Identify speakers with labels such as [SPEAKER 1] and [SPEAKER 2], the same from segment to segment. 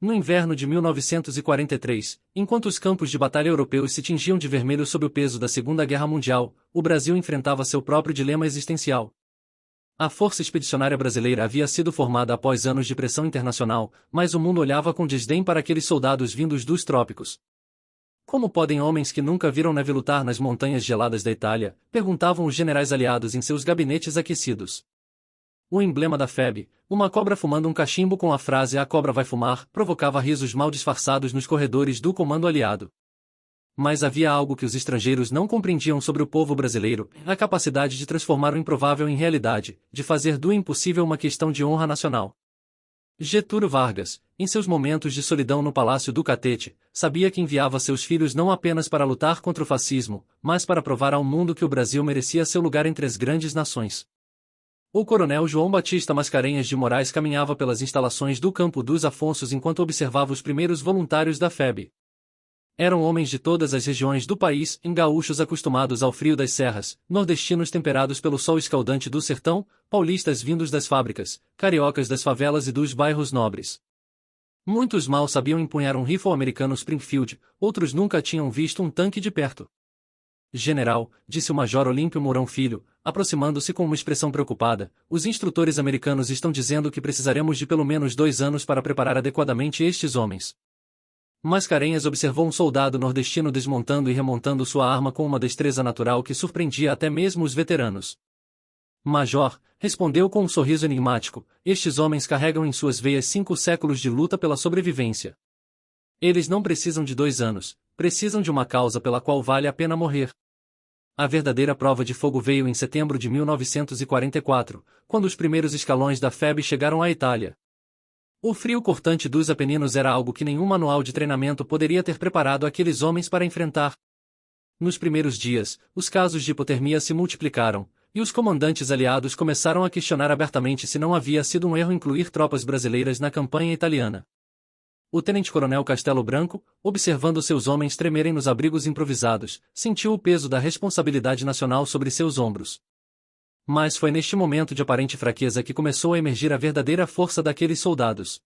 [SPEAKER 1] No inverno de 1943, enquanto os campos de batalha europeus se tingiam de vermelho sob o peso da Segunda Guerra Mundial, o Brasil enfrentava seu próprio dilema existencial. A Força Expedicionária Brasileira havia sido formada após anos de pressão internacional, mas o mundo olhava com desdém para aqueles soldados vindos dos trópicos. Como podem homens que nunca viram neve lutar nas montanhas geladas da Itália? Perguntavam os generais aliados em seus gabinetes aquecidos. O emblema da FEB, uma cobra fumando um cachimbo com a frase "A cobra vai fumar", provocava risos mal disfarçados nos corredores do comando aliado. Mas havia algo que os estrangeiros não compreendiam sobre o povo brasileiro: a capacidade de transformar o improvável em realidade, de fazer do impossível uma questão de honra nacional. Getúlio Vargas, em seus momentos de solidão no Palácio do Catete, sabia que enviava seus filhos não apenas para lutar contra o fascismo, mas para provar ao mundo que o Brasil merecia seu lugar entre as grandes nações. O coronel João Batista Mascarenhas de Moraes caminhava pelas instalações do Campo dos Afonsos enquanto observava os primeiros voluntários da FEB. Eram homens de todas as regiões do país, gaúchos acostumados ao frio das serras, nordestinos temperados pelo sol escaldante do sertão, paulistas vindos das fábricas, cariocas das favelas e dos bairros nobres. Muitos mal sabiam empunhar um rifle americano Springfield, outros nunca tinham visto um tanque de perto. "General", disse o Major Olímpio Mourão Filho, aproximando-se com uma expressão preocupada, "os instrutores americanos estão dizendo que precisaremos de pelo menos 2 anos para preparar adequadamente estes homens." Mascarenhas observou um soldado nordestino desmontando e remontando sua arma com uma destreza natural que surpreendia até mesmo os veteranos. "Major", respondeu com um sorriso enigmático, "estes homens carregam em suas veias 5 séculos de luta pela sobrevivência. Eles não precisam de 2 anos, precisam de uma causa pela qual vale a pena morrer." A verdadeira prova de fogo veio em setembro de 1944, quando os primeiros escalões da FEB chegaram à Itália. O frio cortante dos Apeninos era algo que nenhum manual de treinamento poderia ter preparado aqueles homens para enfrentar. Nos primeiros dias, os casos de hipotermia se multiplicaram, e os comandantes aliados começaram a questionar abertamente se não havia sido um erro incluir tropas brasileiras na campanha italiana. O tenente-coronel Castelo Branco, observando seus homens tremerem nos abrigos improvisados, sentiu o peso da responsabilidade nacional sobre seus ombros. Mas foi neste momento de aparente fraqueza que começou a emergir a verdadeira força daqueles soldados.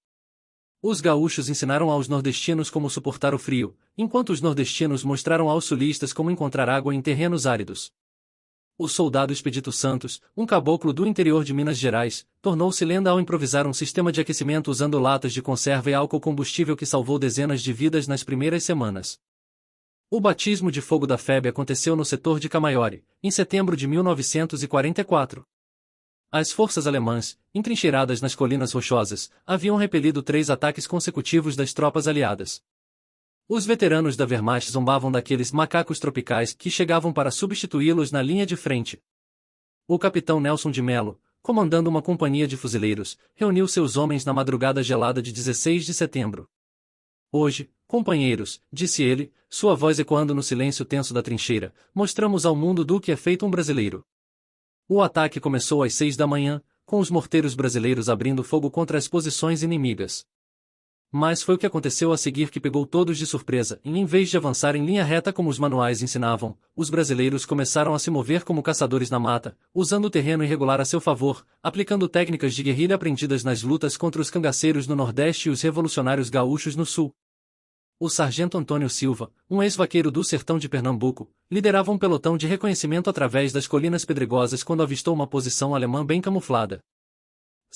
[SPEAKER 1] Os gaúchos ensinaram aos nordestinos como suportar o frio, enquanto os nordestinos mostraram aos sulistas como encontrar água em terrenos áridos. O soldado Expedito Santos, um caboclo do interior de Minas Gerais, tornou-se lenda ao improvisar um sistema de aquecimento usando latas de conserva e álcool combustível que salvou dezenas de vidas nas primeiras semanas. O batismo de fogo da FEB aconteceu no setor de Camaiore, em setembro de 1944. As forças alemãs, entrincheiradas nas colinas rochosas, haviam repelido 3 ataques consecutivos das tropas aliadas. Os veteranos da Wehrmacht zombavam daqueles macacos tropicais que chegavam para substituí-los na linha de frente. O capitão Nelson de Mello, comandando uma companhia de fuzileiros, reuniu seus homens na madrugada gelada de 16 de setembro. "Hoje, companheiros", disse ele, sua voz ecoando no silêncio tenso da trincheira, "mostramos ao mundo do que é feito um brasileiro." O ataque começou às 6 da manhã, com os morteiros brasileiros abrindo fogo contra as posições inimigas. Mas foi o que aconteceu a seguir que pegou todos de surpresa, e em vez de avançar em linha reta como os manuais ensinavam, os brasileiros começaram a se mover como caçadores na mata, usando o terreno irregular a seu favor, aplicando técnicas de guerrilha aprendidas nas lutas contra os cangaceiros no Nordeste e os revolucionários gaúchos no Sul. O sargento Antônio Silva, um ex-vaqueiro do sertão de Pernambuco, liderava um pelotão de reconhecimento através das colinas pedregosas quando avistou uma posição alemã bem camuflada.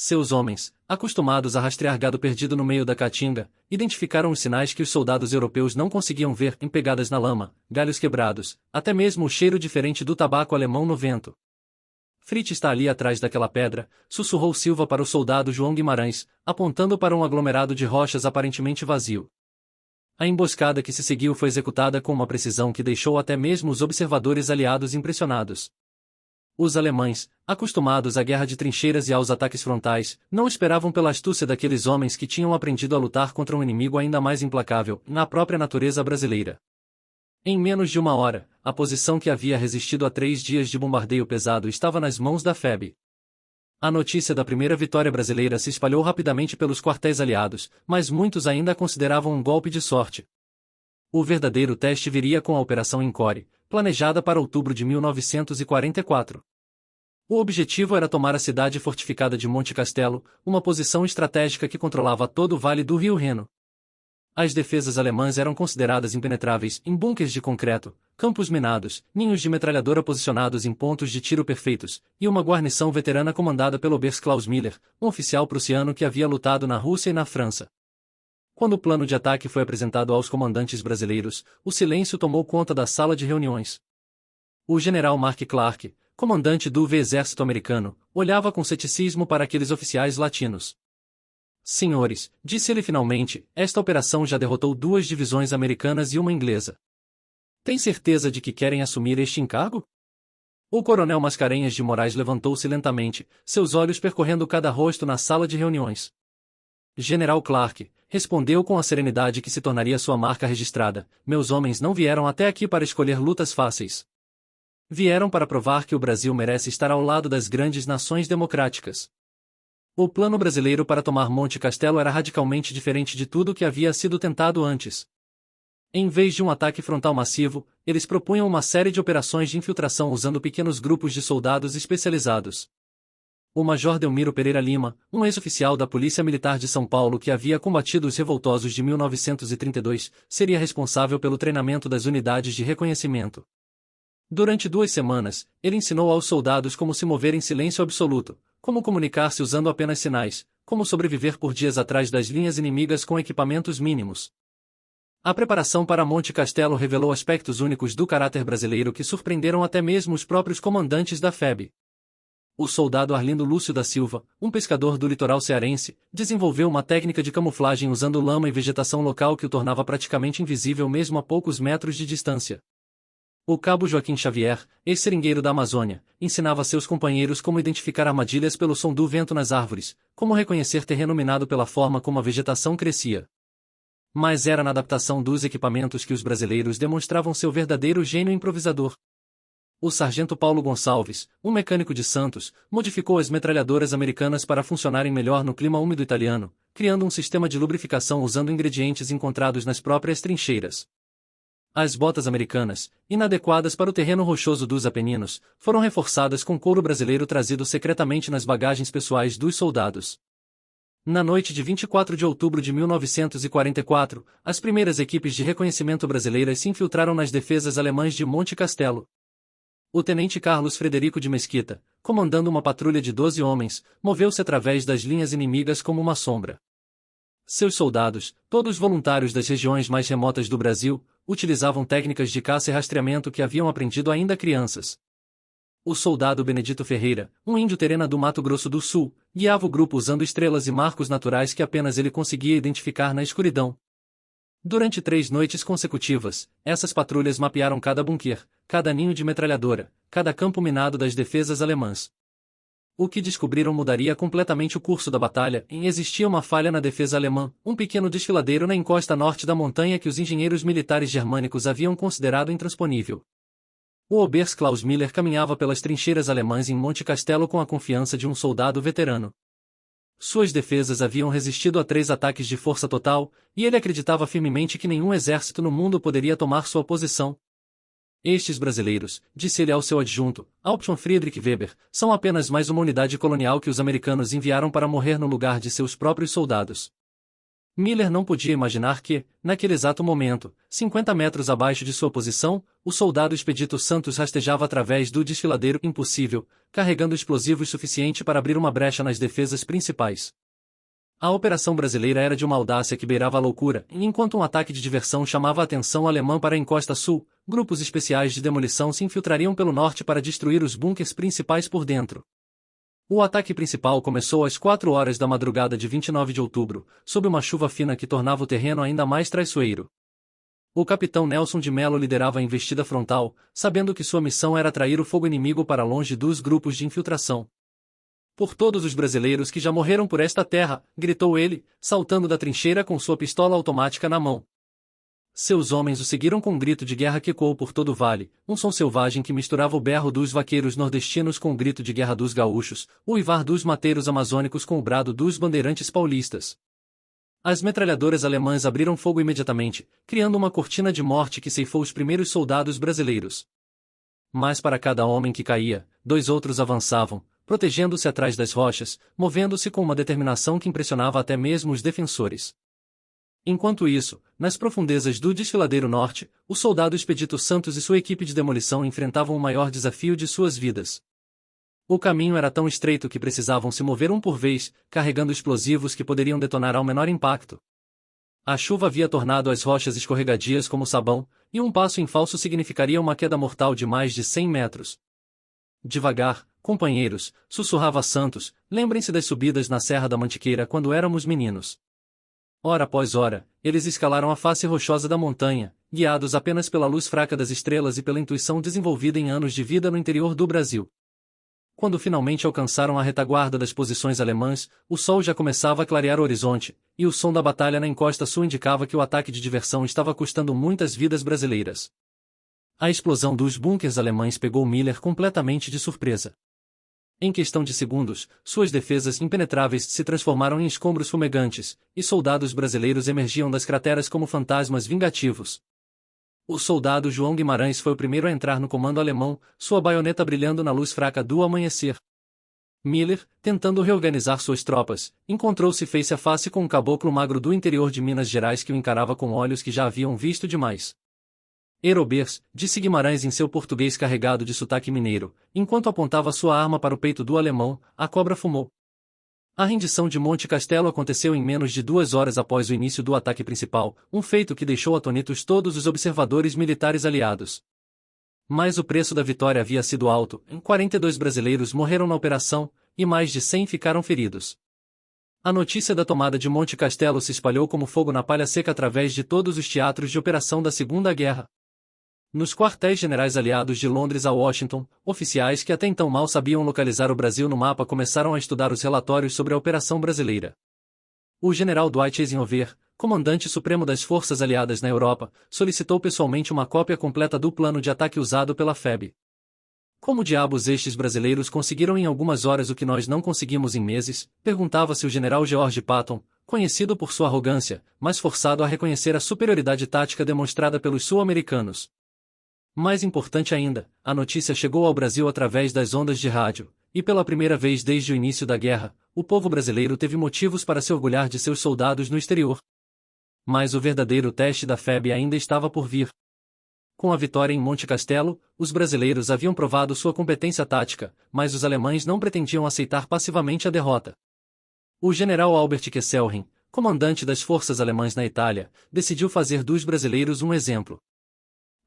[SPEAKER 1] Seus homens, acostumados a rastrear gado perdido no meio da caatinga, identificaram os sinais que os soldados europeus não conseguiam ver em pegadas na lama, galhos quebrados, até mesmo o cheiro diferente do tabaco alemão no vento. "Fritz está ali atrás daquela pedra", sussurrou Silva para o soldado João Guimarães, apontando para um aglomerado de rochas aparentemente vazio. A emboscada que se seguiu foi executada com uma precisão que deixou até mesmo os observadores aliados impressionados. Os alemães, acostumados à guerra de trincheiras e aos ataques frontais, não esperavam pela astúcia daqueles homens que tinham aprendido a lutar contra um inimigo ainda mais implacável, na própria natureza brasileira. Em menos de 1 hora, a posição que havia resistido a 3 dias de bombardeio pesado estava nas mãos da FEB. A notícia da primeira vitória brasileira se espalhou rapidamente pelos quartéis aliados, mas muitos ainda a consideravam um golpe de sorte. O verdadeiro teste viria com a Operação Encore, planejada para outubro de 1944. O objetivo era tomar a cidade fortificada de Monte Castelo, uma posição estratégica que controlava todo o vale do rio Reno. As defesas alemãs eram consideradas impenetráveis em bunkers de concreto, campos minados, ninhos de metralhadora posicionados em pontos de tiro perfeitos, e uma guarnição veterana comandada pelo Oberst Klaus Miller, um oficial prussiano que havia lutado na Rússia e na França. Quando o plano de ataque foi apresentado aos comandantes brasileiros, o silêncio tomou conta da sala de reuniões. O general Mark Clark, comandante do Exército americano, olhava com ceticismo para aqueles oficiais latinos. Senhores, disse ele finalmente, esta operação já derrotou 2 divisões americanas e uma inglesa. Tem certeza de que querem assumir este encargo? O coronel Mascarenhas de Moraes levantou-se lentamente, seus olhos percorrendo cada rosto na sala de reuniões. General Clark, respondeu com a serenidade que se tornaria sua marca registrada, meus homens não vieram até aqui para escolher lutas fáceis. Vieram para provar que o Brasil merece estar ao lado das grandes nações democráticas. O plano brasileiro para tomar Monte Castelo era radicalmente diferente de tudo que havia sido tentado antes. Em vez de um ataque frontal massivo, eles propunham uma série de operações de infiltração usando pequenos grupos de soldados especializados. O Major Delmiro Pereira Lima, um ex-oficial da Polícia Militar de São Paulo que havia combatido os revoltosos de 1932, seria responsável pelo treinamento das unidades de reconhecimento. Durante 2 semanas, ele ensinou aos soldados como se mover em silêncio absoluto, como comunicar-se usando apenas sinais, como sobreviver por dias atrás das linhas inimigas com equipamentos mínimos. A preparação para Monte Castelo revelou aspectos únicos do caráter brasileiro que surpreenderam até mesmo os próprios comandantes da FEB. O soldado Arlindo Lúcio da Silva, um pescador do litoral cearense, desenvolveu uma técnica de camuflagem usando lama e vegetação local que o tornava praticamente invisível mesmo a poucos metros de distância. O cabo Joaquim Xavier, ex-seringueiro da Amazônia, ensinava a seus companheiros como identificar armadilhas pelo som do vento nas árvores, como reconhecer terreno minado pela forma como a vegetação crescia. Mas era na adaptação dos equipamentos que os brasileiros demonstravam seu verdadeiro gênio improvisador. O sargento Paulo Gonçalves, um mecânico de Santos, modificou as metralhadoras americanas para funcionarem melhor no clima úmido italiano, criando um sistema de lubrificação usando ingredientes encontrados nas próprias trincheiras. As botas americanas, inadequadas para o terreno rochoso dos Apeninos, foram reforçadas com couro brasileiro trazido secretamente nas bagagens pessoais dos soldados. Na noite de 24 de outubro de 1944, as primeiras equipes de reconhecimento brasileiras se infiltraram nas defesas alemãs de Monte Castelo. O tenente Carlos Frederico de Mesquita, comandando uma patrulha de 12 homens, moveu-se através das linhas inimigas como uma sombra. Seus soldados, todos voluntários das regiões mais remotas do Brasil, utilizavam técnicas de caça e rastreamento que haviam aprendido ainda crianças. O soldado Benedito Ferreira, um índio terena do Mato Grosso do Sul, guiava o grupo usando estrelas e marcos naturais que apenas ele conseguia identificar na escuridão. Durante 3 noites consecutivas, essas patrulhas mapearam cada bunker, cada ninho de metralhadora, cada campo minado das defesas alemãs. O que descobriram mudaria completamente o curso da batalha, e existia uma falha na defesa alemã, um pequeno desfiladeiro na encosta norte da montanha que os engenheiros militares germânicos haviam considerado intransponível. O Oberst Klaus Miller caminhava pelas trincheiras alemãs em Monte Castelo com a confiança de um soldado veterano. Suas defesas haviam resistido a 3 ataques de força total, e ele acreditava firmemente que nenhum exército no mundo poderia tomar sua posição. Estes brasileiros, disse ele ao seu adjunto, Hauptmann Friedrich Weber, são apenas mais uma unidade colonial que os americanos enviaram para morrer no lugar de seus próprios soldados. Miller não podia imaginar que, naquele exato momento, 50 metros abaixo de sua posição, o soldado Expedito Santos rastejava através do desfiladeiro impossível, carregando explosivos suficiente para abrir uma brecha nas defesas principais. A operação brasileira era de uma audácia que beirava a loucura, e enquanto um ataque de diversão chamava a atenção alemã para a encosta sul, grupos especiais de demolição se infiltrariam pelo norte para destruir os bunkers principais por dentro. O ataque principal começou às 4 horas da madrugada de 29 de outubro, sob uma chuva fina que tornava o terreno ainda mais traiçoeiro. O capitão Nelson de Mello liderava a investida frontal, sabendo que sua missão era atrair o fogo inimigo para longe dos grupos de infiltração. Por todos os brasileiros que já morreram por esta terra, gritou ele, saltando da trincheira com sua pistola automática na mão. Seus homens o seguiram com um grito de guerra que ecoou por todo o vale, um som selvagem que misturava o berro dos vaqueiros nordestinos com o grito de guerra dos gaúchos, o uivar dos mateiros amazônicos com o brado dos bandeirantes paulistas. As metralhadoras alemãs abriram fogo imediatamente, criando uma cortina de morte que ceifou os primeiros soldados brasileiros. Mas para cada homem que caía, 2 outros avançavam, protegendo-se atrás das rochas, movendo-se com uma determinação que impressionava até mesmo os defensores. Enquanto isso, nas profundezas do Desfiladeiro Norte, o soldado Expedito Santos e sua equipe de demolição enfrentavam o maior desafio de suas vidas. O caminho era tão estreito que precisavam se mover um por vez, carregando explosivos que poderiam detonar ao menor impacto. A chuva havia tornado as rochas escorregadias como sabão, e um passo em falso significaria uma queda mortal de mais de 100 metros. Devagar, companheiros, sussurrava Santos, lembrem-se das subidas na Serra da Mantiqueira quando éramos meninos. Hora após hora, eles escalaram a face rochosa da montanha, guiados apenas pela luz fraca das estrelas e pela intuição desenvolvida em anos de vida no interior do Brasil. Quando finalmente alcançaram a retaguarda das posições alemãs, o sol já começava a clarear o horizonte, e o som da batalha na encosta sul indicava que o ataque de diversão estava custando muitas vidas brasileiras. A explosão dos bunkers alemães pegou Miller completamente de surpresa. Em questão de segundos, suas defesas impenetráveis se transformaram em escombros fumegantes, e soldados brasileiros emergiam das crateras como fantasmas vingativos. O soldado João Guimarães foi o primeiro a entrar no comando alemão, sua baioneta brilhando na luz fraca do amanhecer. Miller, tentando reorganizar suas tropas, encontrou-se face a face com um caboclo magro do interior de Minas Gerais que o encarava com olhos que já haviam visto demais. Erobers, disse Guimarães em seu português carregado de sotaque mineiro, enquanto apontava sua arma para o peito do alemão, a cobra fumou. A rendição de Monte Castelo aconteceu em menos de 2 horas após o início do ataque principal, um feito que deixou atônitos todos os observadores militares aliados. Mas o preço da vitória havia sido alto, 42 brasileiros morreram na operação, e mais de 100 ficaram feridos. A notícia da tomada de Monte Castelo se espalhou como fogo na palha seca através de todos os teatros de operação da Segunda Guerra. Nos quartéis generais aliados de Londres a Washington, oficiais que até então mal sabiam localizar o Brasil no mapa começaram a estudar os relatórios sobre a operação brasileira. O general Dwight Eisenhower, comandante supremo das forças aliadas na Europa, solicitou pessoalmente uma cópia completa do plano de ataque usado pela FEB. Como diabos estes brasileiros conseguiram em algumas horas o que nós não conseguimos em meses? Perguntava-se o general George Patton, conhecido por sua arrogância, mas forçado a reconhecer a superioridade tática demonstrada pelos sul-americanos. Mais importante ainda, a notícia chegou ao Brasil através das ondas de rádio, e pela primeira vez desde o início da guerra, o povo brasileiro teve motivos para se orgulhar de seus soldados no exterior. Mas o verdadeiro teste da FEB ainda estava por vir. Com a vitória em Monte Castelo, os brasileiros haviam provado sua competência tática, mas os alemães não pretendiam aceitar passivamente a derrota. O general Albert Kesselring, comandante das forças alemãs na Itália, decidiu fazer dos brasileiros um exemplo.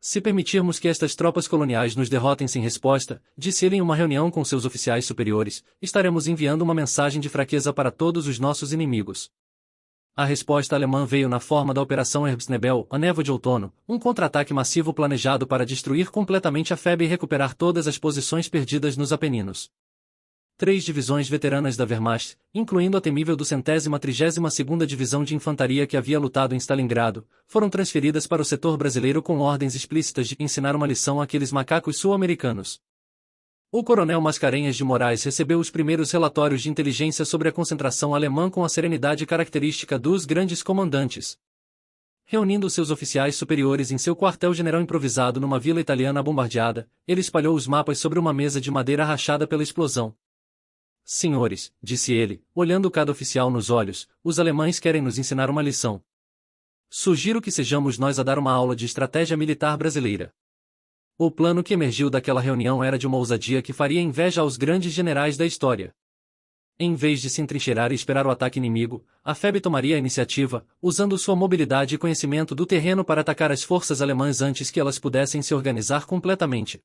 [SPEAKER 1] Se permitirmos que estas tropas coloniais nos derrotem sem resposta, disse ele em uma reunião com seus oficiais superiores, estaremos enviando uma mensagem de fraqueza para todos os nossos inimigos. A resposta alemã veio na forma da Operação Herbstnebel, a névoa de outono, um contra-ataque massivo planejado para destruir completamente a FEB e recuperar todas as posições perdidas nos Apeninos. 3 divisões veteranas da Wehrmacht, incluindo a temível 232ª Divisão de Infantaria que havia lutado em Stalingrado, foram transferidas para o setor brasileiro com ordens explícitas de ensinar uma lição àqueles macacos sul-americanos. O coronel Mascarenhas de Moraes recebeu os primeiros relatórios de inteligência sobre a concentração alemã com a serenidade característica dos grandes comandantes. Reunindo seus oficiais superiores em seu quartel-general improvisado numa vila italiana bombardeada, ele espalhou os mapas sobre uma mesa de madeira rachada pela explosão. Senhores, disse ele, olhando cada oficial nos olhos, os alemães querem nos ensinar uma lição. Sugiro que sejamos nós a dar uma aula de estratégia militar brasileira. O plano que emergiu daquela reunião era de uma ousadia que faria inveja aos grandes generais da história. Em vez de se entrincheirar e esperar o ataque inimigo, a FEB tomaria a iniciativa, usando sua mobilidade e conhecimento do terreno para atacar as forças alemãs antes que elas pudessem se organizar completamente.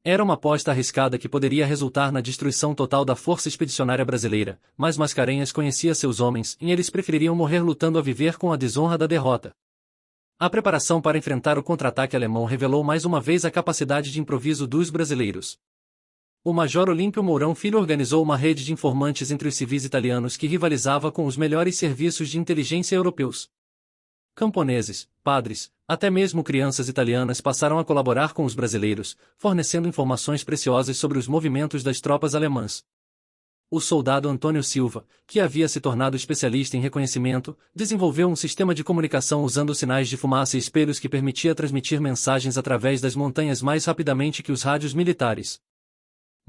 [SPEAKER 1] Era uma aposta arriscada que poderia resultar na destruição total da força expedicionária brasileira, mas Mascarenhas conhecia seus homens e eles prefeririam morrer lutando a viver com a desonra da derrota. A preparação para enfrentar o contra-ataque alemão revelou mais uma vez a capacidade de improviso dos brasileiros. O Major Olímpio Mourão Filho organizou uma rede de informantes entre os civis italianos que rivalizava com os melhores serviços de inteligência europeus. Camponeses, padres, até mesmo crianças italianas passaram a colaborar com os brasileiros, fornecendo informações preciosas sobre os movimentos das tropas alemãs. O soldado Antônio Silva, que havia se tornado especialista em reconhecimento, desenvolveu um sistema de comunicação usando sinais de fumaça e espelhos que permitia transmitir mensagens através das montanhas mais rapidamente que os rádios militares.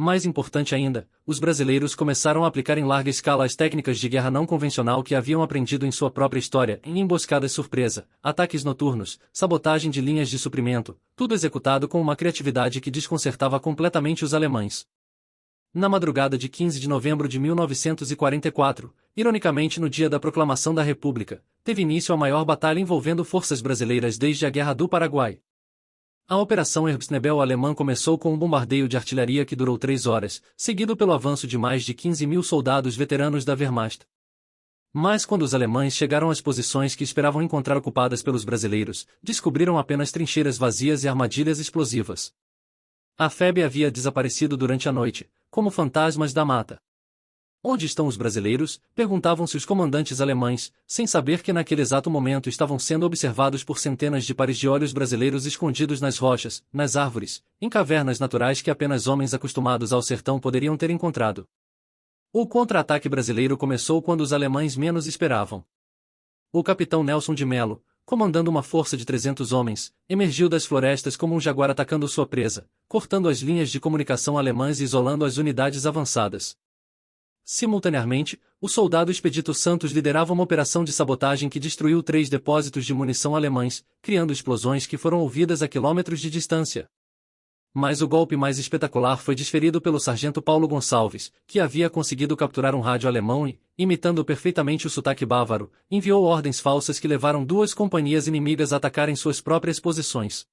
[SPEAKER 1] Mais importante ainda, os brasileiros começaram a aplicar em larga escala as técnicas de guerra não convencional que haviam aprendido em sua própria história, em emboscadas surpresa, ataques noturnos, sabotagem de linhas de suprimento, tudo executado com uma criatividade que desconcertava completamente os alemães. Na madrugada de 15 de novembro de 1944, ironicamente no dia da proclamação da República, teve início a maior batalha envolvendo forças brasileiras desde a Guerra do Paraguai. A Operação Herbstnebel alemã começou com um bombardeio de artilharia que durou 3 horas, seguido pelo avanço de mais de 15.000 soldados veteranos da Wehrmacht. Mas quando os alemães chegaram às posições que esperavam encontrar ocupadas pelos brasileiros, descobriram apenas trincheiras vazias e armadilhas explosivas. A FEB havia desaparecido durante a noite, como fantasmas da mata. Onde estão os brasileiros? Perguntavam-se os comandantes alemães, sem saber que naquele exato momento estavam sendo observados por centenas de pares de olhos brasileiros escondidos nas rochas, nas árvores, em cavernas naturais que apenas homens acostumados ao sertão poderiam ter encontrado. O contra-ataque brasileiro começou quando os alemães menos esperavam. O capitão Nelson de Mello, comandando uma força de 300 homens, emergiu das florestas como um jaguar atacando sua presa, cortando as linhas de comunicação alemãs e isolando as unidades avançadas. Simultaneamente, o soldado Expedito Santos liderava uma operação de sabotagem que destruiu 3 depósitos de munição alemães, criando explosões que foram ouvidas a quilômetros de distância. Mas o golpe mais espetacular foi desferido pelo sargento Paulo Gonçalves, que havia conseguido capturar um rádio alemão e, imitando perfeitamente o sotaque bávaro, enviou ordens falsas que levaram 2 companhias inimigas a atacarem suas próprias posições.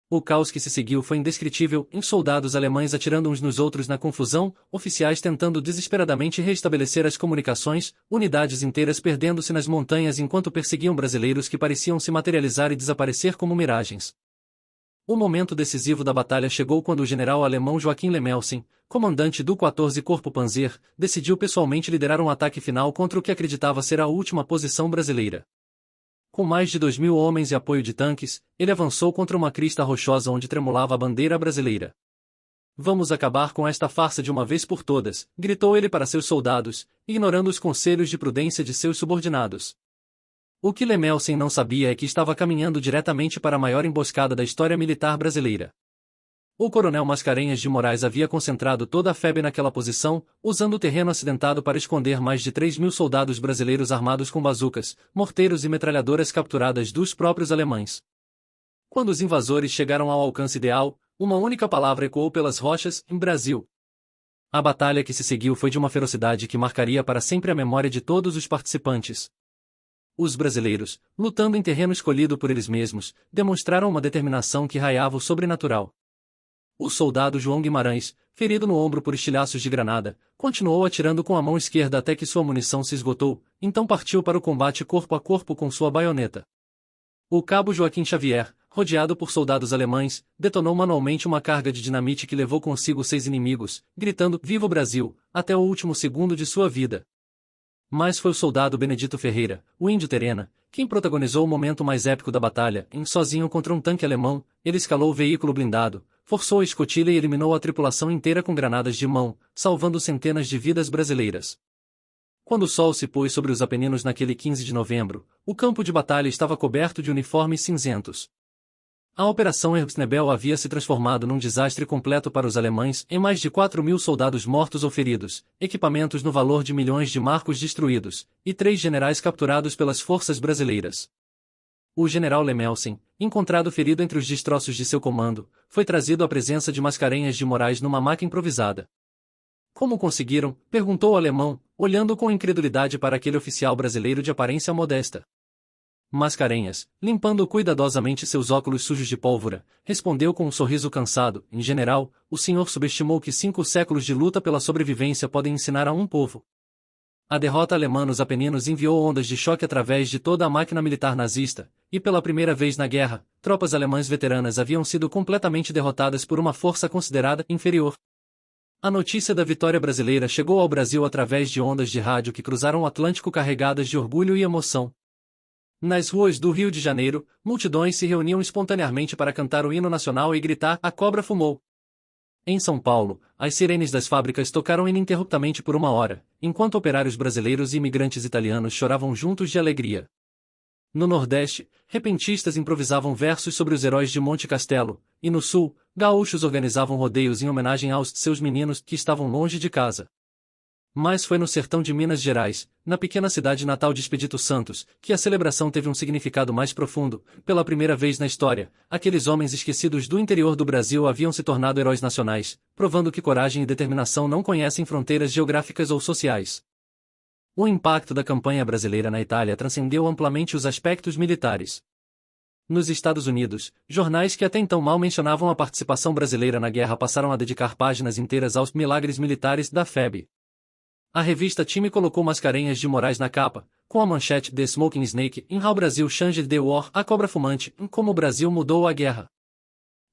[SPEAKER 1] O caos que se seguiu foi indescritível, em soldados alemães atirando uns nos outros na confusão, oficiais tentando desesperadamente restabelecer as comunicações, unidades inteiras perdendo-se nas montanhas enquanto perseguiam brasileiros que pareciam se materializar e desaparecer como miragens. O momento decisivo da batalha chegou quando o general alemão Joachim Lemelsen, comandante do 14º Corpo Panzer, decidiu pessoalmente liderar um ataque final contra o que acreditava ser a última posição brasileira. Com mais de 2.000 homens e apoio de tanques, ele avançou contra uma crista rochosa onde tremulava a bandeira brasileira. "Vamos acabar com esta farsa de uma vez por todas", gritou ele para seus soldados, ignorando os conselhos de prudência de seus subordinados. O que Lemelsen não sabia é que estava caminhando diretamente para a maior emboscada da história militar brasileira. O coronel Mascarenhas de Moraes havia concentrado toda a FEB naquela posição, usando o terreno acidentado para esconder mais de 3.000 soldados brasileiros armados com bazucas, morteiros e metralhadoras capturadas dos próprios alemães. Quando os invasores chegaram ao alcance ideal, uma única palavra ecoou pelas rochas: Brasil. A batalha que se seguiu foi de uma ferocidade que marcaria para sempre a memória de todos os participantes. Os brasileiros, lutando em terreno escolhido por eles mesmos, demonstraram uma determinação que raiava o sobrenatural. O soldado João Guimarães, ferido no ombro por estilhaços de granada, continuou atirando com a mão esquerda até que sua munição se esgotou, então partiu para o combate corpo a corpo com sua baioneta. O cabo Joaquim Xavier, rodeado por soldados alemães, detonou manualmente uma carga de dinamite que levou consigo 6 inimigos, gritando "Viva o Brasil!" até o último segundo de sua vida. Mas foi o soldado Benedito Ferreira, o índio Terena, quem protagonizou o momento mais épico da batalha. Sozinho contra um tanque alemão, ele escalou o veículo blindado, forçou a escotilha e eliminou a tripulação inteira com granadas de mão, salvando centenas de vidas brasileiras. Quando o sol se pôs sobre os Apeninos naquele 15 de novembro, o campo de batalha estava coberto de uniformes cinzentos. A Operação Herbstnebel havia se transformado num desastre completo para os alemães, em mais de 4.000 soldados mortos ou feridos, equipamentos no valor de milhões de marcos destruídos, e 3 generais capturados pelas forças brasileiras. O general Lemelsen, encontrado ferido entre os destroços de seu comando, foi trazido à presença de Mascarenhas de Moraes numa maca improvisada. "Como conseguiram?", perguntou o alemão, olhando com incredulidade para aquele oficial brasileiro de aparência modesta. Mascarenhas, limpando cuidadosamente seus óculos sujos de pólvora, respondeu com um sorriso cansado: "Em general, o senhor subestimou que 5 séculos de luta pela sobrevivência podem ensinar a um povo. A derrota alemã nos Apeninos enviou ondas de choque através de toda a máquina militar nazista, e pela primeira vez na guerra, tropas alemãs veteranas haviam sido completamente derrotadas por uma força considerada inferior." A notícia da vitória brasileira chegou ao Brasil através de ondas de rádio que cruzaram o Atlântico carregadas de orgulho e emoção. Nas ruas do Rio de Janeiro, multidões se reuniam espontaneamente para cantar o hino nacional e gritar: "A cobra fumou!" Em São Paulo, as sirenes das fábricas tocaram ininterruptamente por 1 hora, enquanto operários brasileiros e imigrantes italianos choravam juntos de alegria. No Nordeste, repentistas improvisavam versos sobre os heróis de Monte Castelo, e no Sul, gaúchos organizavam rodeios em homenagem aos seus meninos que estavam longe de casa. Mas foi no sertão de Minas Gerais, na pequena cidade natal de Expedito Santos, que a celebração teve um significado mais profundo. Pela primeira vez na história, aqueles homens esquecidos do interior do Brasil haviam se tornado heróis nacionais, provando que coragem e determinação não conhecem fronteiras geográficas ou sociais. O impacto da campanha brasileira na Itália transcendeu amplamente os aspectos militares. Nos Estados Unidos, jornais que até então mal mencionavam a participação brasileira na guerra passaram a dedicar páginas inteiras aos milagres militares da FEB. A revista Time colocou Mascarenhas de Moraes na capa, com a manchete The Smoking Snake in How Brazil Changed the War, a cobra fumante, como o Brasil mudou a guerra.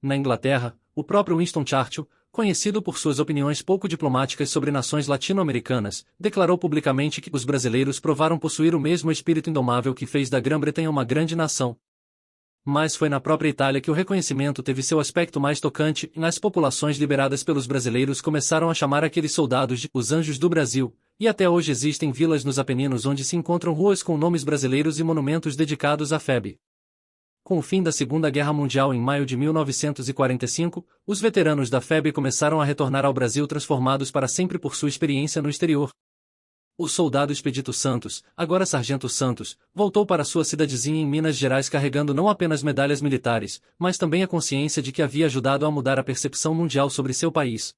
[SPEAKER 1] Na Inglaterra, o próprio Winston Churchill, conhecido por suas opiniões pouco diplomáticas sobre nações latino-americanas, declarou publicamente que os brasileiros provaram possuir o mesmo espírito indomável que fez da Grã-Bretanha uma grande nação. Mas foi na própria Itália que o reconhecimento teve seu aspecto mais tocante, e as populações liberadas pelos brasileiros começaram a chamar aqueles soldados de os Anjos do Brasil, e até hoje existem vilas nos Apeninos onde se encontram ruas com nomes brasileiros e monumentos dedicados à FEB. Com o fim da Segunda Guerra Mundial em maio de 1945, os veteranos da FEB começaram a retornar ao Brasil transformados para sempre por sua experiência no exterior. O soldado Expedito Santos, agora Sargento Santos, voltou para sua cidadezinha em Minas Gerais carregando não apenas medalhas militares, mas também a consciência de que havia ajudado a mudar a percepção mundial sobre seu país.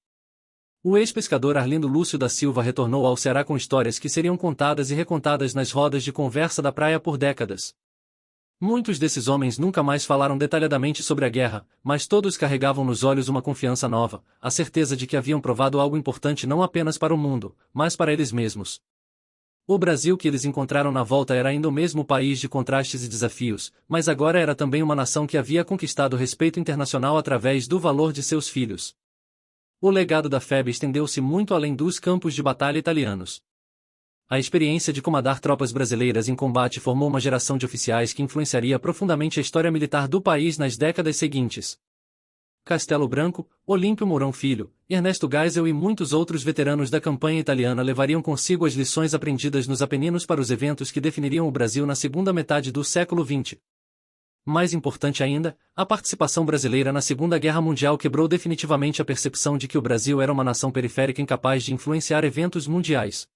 [SPEAKER 1] O ex-pescador Arlindo Lúcio da Silva retornou ao Ceará com histórias que seriam contadas e recontadas nas rodas de conversa da praia por décadas. Muitos desses homens nunca mais falaram detalhadamente sobre a guerra, mas todos carregavam nos olhos uma confiança nova, a certeza de que haviam provado algo importante não apenas para o mundo, mas para eles mesmos. O Brasil que eles encontraram na volta era ainda o mesmo país de contrastes e desafios, mas agora era também uma nação que havia conquistado respeito internacional através do valor de seus filhos. O legado da FEB estendeu-se muito além dos campos de batalha italianos. A experiência de comandar tropas brasileiras em combate formou uma geração de oficiais que influenciaria profundamente a história militar do país nas décadas seguintes. Castelo Branco, Olímpio Mourão Filho, Ernesto Geisel e muitos outros veteranos da campanha italiana levariam consigo as lições aprendidas nos Apeninos para os eventos que definiriam o Brasil na segunda metade do século XX. Mais importante ainda, a participação brasileira na Segunda Guerra Mundial quebrou definitivamente a percepção de que o Brasil era uma nação periférica incapaz de influenciar eventos mundiais.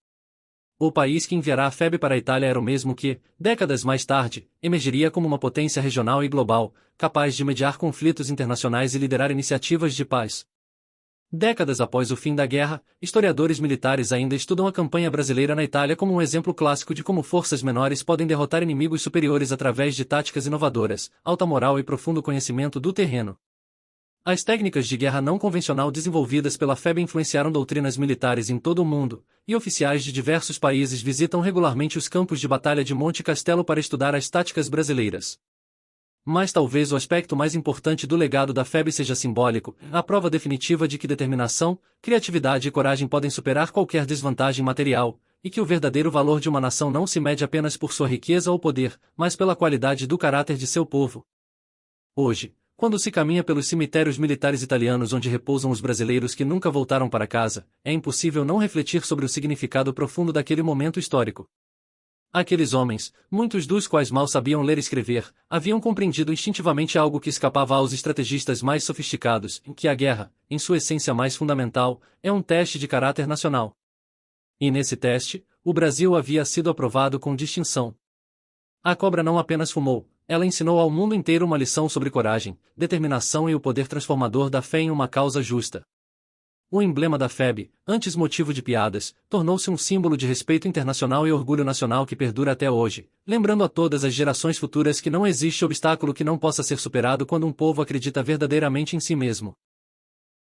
[SPEAKER 1] O país que enviará a FEB para a Itália era o mesmo que, décadas mais tarde, emergiria como uma potência regional e global, capaz de mediar conflitos internacionais e liderar iniciativas de paz. Décadas após o fim da guerra, historiadores militares ainda estudam a campanha brasileira na Itália como um exemplo clássico de como forças menores podem derrotar inimigos superiores através de táticas inovadoras, alta moral e profundo conhecimento do terreno. As técnicas de guerra não convencional desenvolvidas pela FEB influenciaram doutrinas militares em todo o mundo, e oficiais de diversos países visitam regularmente os campos de batalha de Monte Castelo para estudar as táticas brasileiras. Mas talvez o aspecto mais importante do legado da FEB seja simbólico, a prova definitiva de que determinação, criatividade e coragem podem superar qualquer desvantagem material, e que o verdadeiro valor de uma nação não se mede apenas por sua riqueza ou poder, mas pela qualidade do caráter de seu povo. Hoje, quando se caminha pelos cemitérios militares italianos onde repousam os brasileiros que nunca voltaram para casa, é impossível não refletir sobre o significado profundo daquele momento histórico. Aqueles homens, muitos dos quais mal sabiam ler e escrever, haviam compreendido instintivamente algo que escapava aos estrategistas mais sofisticados, em que a guerra, em sua essência mais fundamental, é um teste de caráter nacional. E nesse teste, o Brasil havia sido aprovado com distinção. A cobra não apenas fumou, ela ensinou ao mundo inteiro uma lição sobre coragem, determinação e o poder transformador da fé em uma causa justa. O emblema da FEB, antes motivo de piadas, tornou-se um símbolo de respeito internacional e orgulho nacional que perdura até hoje, lembrando a todas as gerações futuras que não existe obstáculo que não possa ser superado quando um povo acredita verdadeiramente em si mesmo.